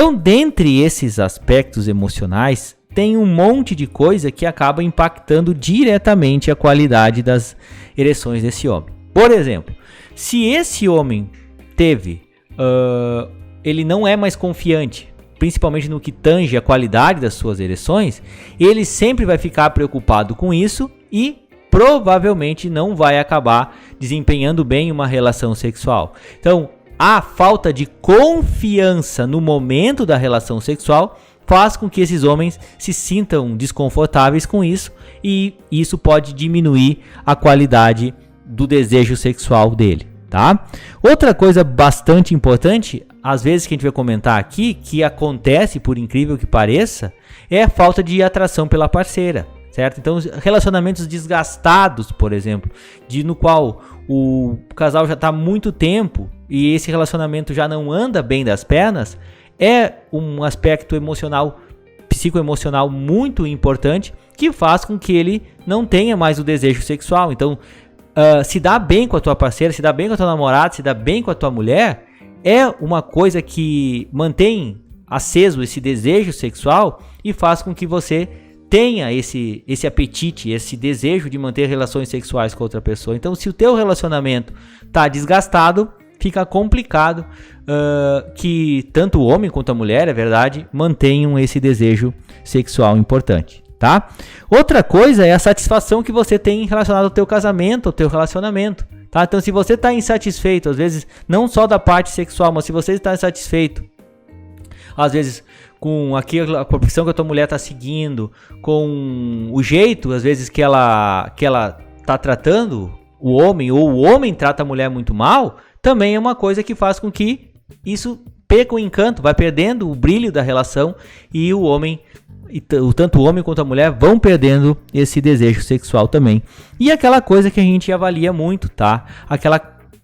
Então, dentre esses aspectos emocionais, tem um monte de coisa que acaba impactando diretamente a qualidade das ereções desse homem. Por exemplo, se esse homem ele não é mais confiante, principalmente no que tange a qualidade das suas ereções, ele sempre vai ficar preocupado com isso e provavelmente não vai acabar desempenhando bem uma relação sexual. Então, a falta de confiança no momento da relação sexual faz com que esses homens se sintam desconfortáveis com isso, e isso pode diminuir a qualidade do desejo sexual dele, tá? Outra coisa bastante importante, às vezes que a gente vai comentar aqui, que acontece por incrível que pareça, é a falta de atração pela parceira, certo? Então, relacionamentos desgastados, por exemplo, no qual o casal já está há muito tempo e esse relacionamento já não anda bem das pernas, é um aspecto emocional, psicoemocional muito importante, que faz com que ele não tenha mais o desejo sexual. Então, se dar bem com a tua parceira, se dar bem com a tua namorada, se dar bem com a tua mulher, é uma coisa que mantém aceso esse desejo sexual e faz com que você tenha esse apetite, esse desejo de manter relações sexuais com outra pessoa. Então, se o teu relacionamento está desgastado, fica complicado que tanto o homem quanto a mulher, é verdade, mantenham esse desejo sexual importante, tá? Outra coisa é a satisfação que você tem relacionada ao teu casamento, ao teu relacionamento, tá? Então, se você está insatisfeito, às vezes, não só da parte sexual, mas se você está insatisfeito, às vezes, com a profissão que a tua mulher está seguindo, com o jeito, às vezes, que ela está tratando o homem, ou o homem trata a mulher muito mal, também é uma coisa que faz com que isso perca o encanto, vai perdendo o brilho da relação, e o homem, tanto o homem quanto a mulher, vão perdendo esse desejo sexual também. E aquela coisa que a gente avalia muito, tá? Aquela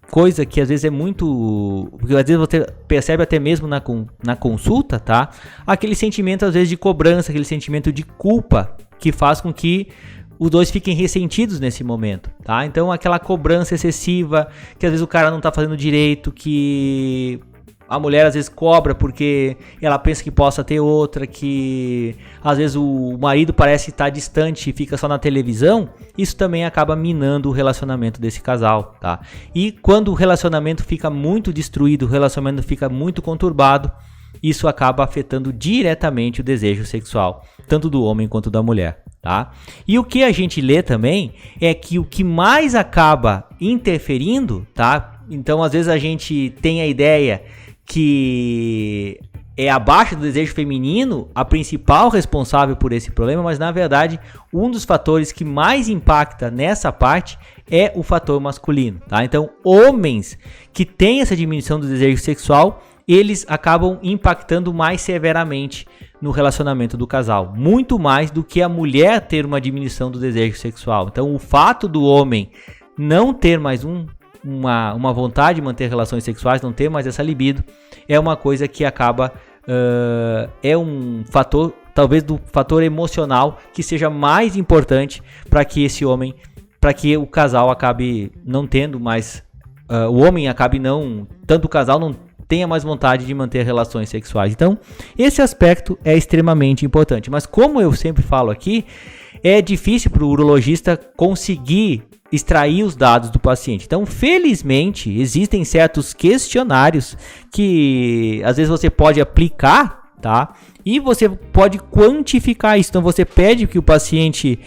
coisa que às vezes é muito... Porque às vezes você percebe até mesmo na consulta, tá? Aquele sentimento às vezes de cobrança, aquele sentimento de culpa, que faz com que os dois fiquem ressentidos nesse momento, tá? Então, aquela cobrança excessiva, que às vezes o cara não tá fazendo direito, que a mulher às vezes cobra porque ela pensa que possa ter outra, que às vezes o marido parece estar distante e fica só na televisão, isso também acaba minando o relacionamento desse casal, tá? E quando o relacionamento fica muito destruído, o relacionamento fica muito conturbado, isso acaba afetando diretamente o desejo sexual, tanto do homem quanto da mulher, tá? E o que a gente lê também é que o que mais acaba interferindo, tá? Então, às vezes a gente tem a ideia que é abaixo do desejo feminino a principal responsável por esse problema, mas na verdade um dos fatores que mais impacta nessa parte é o fator masculino, tá? Então, homens que têm essa diminuição do desejo sexual, eles acabam impactando mais severamente no relacionamento do casal, muito mais do que a mulher ter uma diminuição do desejo sexual. Então, o fato do homem não ter mais uma vontade de manter relações sexuais, não ter mais essa libido, é uma coisa que acaba, é um fator, talvez do fator emocional, que seja mais importante para que esse homem, para que o casal acabe não tendo mais, o homem acabe não, tanto o casal não tenha mais vontade de manter relações sexuais. Então, esse aspecto é extremamente importante. Mas como eu sempre falo aqui, é difícil para o urologista conseguir extrair os dados do paciente. Então, felizmente, existem certos questionários que às vezes você pode aplicar, tá? E você pode quantificar isso. Então, você pede que o paciente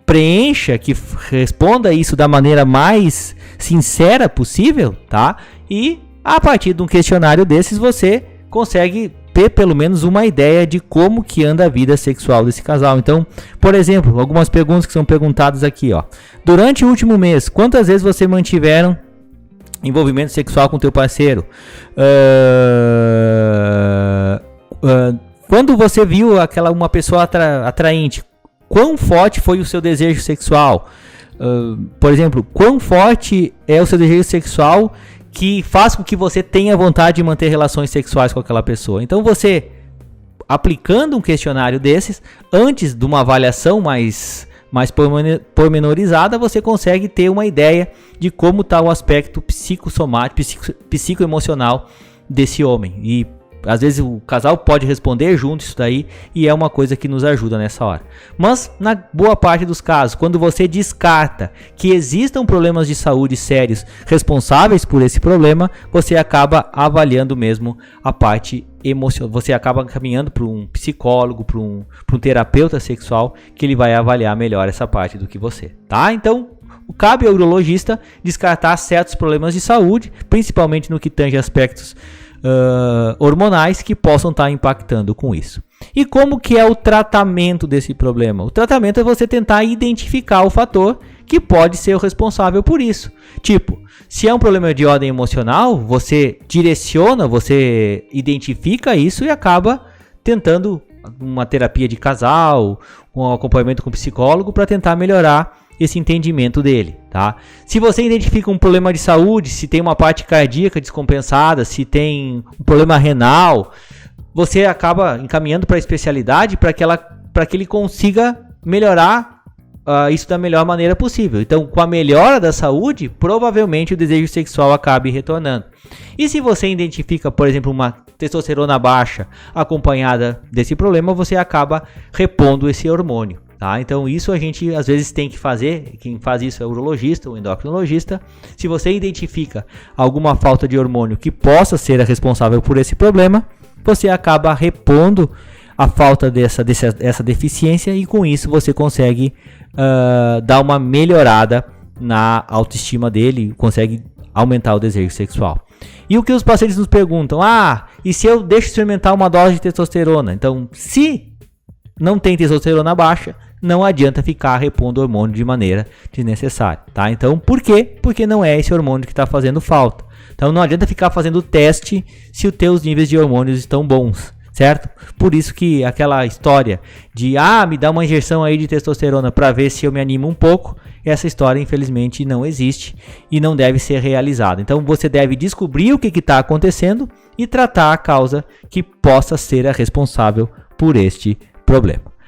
preencha, que responda isso da maneira mais sincera possível, tá? E a partir de um questionário desses, você consegue ter pelo menos uma ideia de como que anda a vida sexual desse casal. Então, por exemplo, algumas perguntas que são perguntadas aqui, ó. Durante o último mês, quantas vezes você mantiveram envolvimento sexual com teu parceiro? Quando você viu uma pessoa atraente, quão forte foi o seu desejo sexual? Por exemplo, quão forte é o seu desejo sexual que faz com que você tenha vontade de manter relações sexuais com aquela pessoa. Então, você, aplicando um questionário desses, antes de uma avaliação mais pormenorizada, você consegue ter uma ideia de como está o aspecto psicossomático, psicoemocional desse homem. E Às vezes o casal pode responder junto isso daí e é uma coisa que nos ajuda nessa hora. Mas na boa parte dos casos, quando você descarta que existam problemas de saúde sérios responsáveis por esse problema, você acaba avaliando mesmo a parte emocional. Você acaba caminhando para um psicólogo, para um terapeuta sexual, que ele vai avaliar melhor essa parte do que você, tá? Então, cabe ao urologista descartar certos problemas de saúde, principalmente no que tange aspectos hormonais que possam estar impactando com isso. E como que é o tratamento desse problema? O tratamento é você tentar identificar o fator que pode ser o responsável por isso. Tipo, se é um problema de ordem emocional, você direciona, você identifica isso e acaba tentando uma terapia de casal, um acompanhamento com o psicólogo para tentar melhorar esse entendimento dele, tá? Se você identifica um problema de saúde, se tem uma parte cardíaca descompensada, se tem um problema renal, você acaba encaminhando para a especialidade para que ele consiga melhorar isso da melhor maneira possível. Então, com a melhora da saúde, provavelmente o desejo sexual acabe retornando. E se você identifica, por exemplo, uma testosterona baixa acompanhada desse problema, você acaba repondo esse hormônio. Tá? Então isso a gente às vezes tem que fazer, quem faz isso é o urologista ou endocrinologista. Se você identifica alguma falta de hormônio que possa ser a responsável por esse problema, você acaba repondo a falta dessa deficiência e com isso você consegue dar uma melhorada na autoestima dele, consegue aumentar o desejo sexual. E o que os pacientes nos perguntam, e se eu deixo experimentar uma dose de testosterona? Então, se não tem testosterona baixa, não adianta ficar repondo hormônio de maneira desnecessária, tá? Então, por quê? Porque não é esse hormônio que está fazendo falta. Então, não adianta ficar fazendo teste se os teus níveis de hormônios estão bons, certo? Por isso que aquela história de, me dá uma injeção aí de testosterona para ver se eu me animo um pouco, essa história, infelizmente, não existe e não deve ser realizada. Então, você deve descobrir o que está acontecendo e tratar a causa que possa ser a responsável por este problema.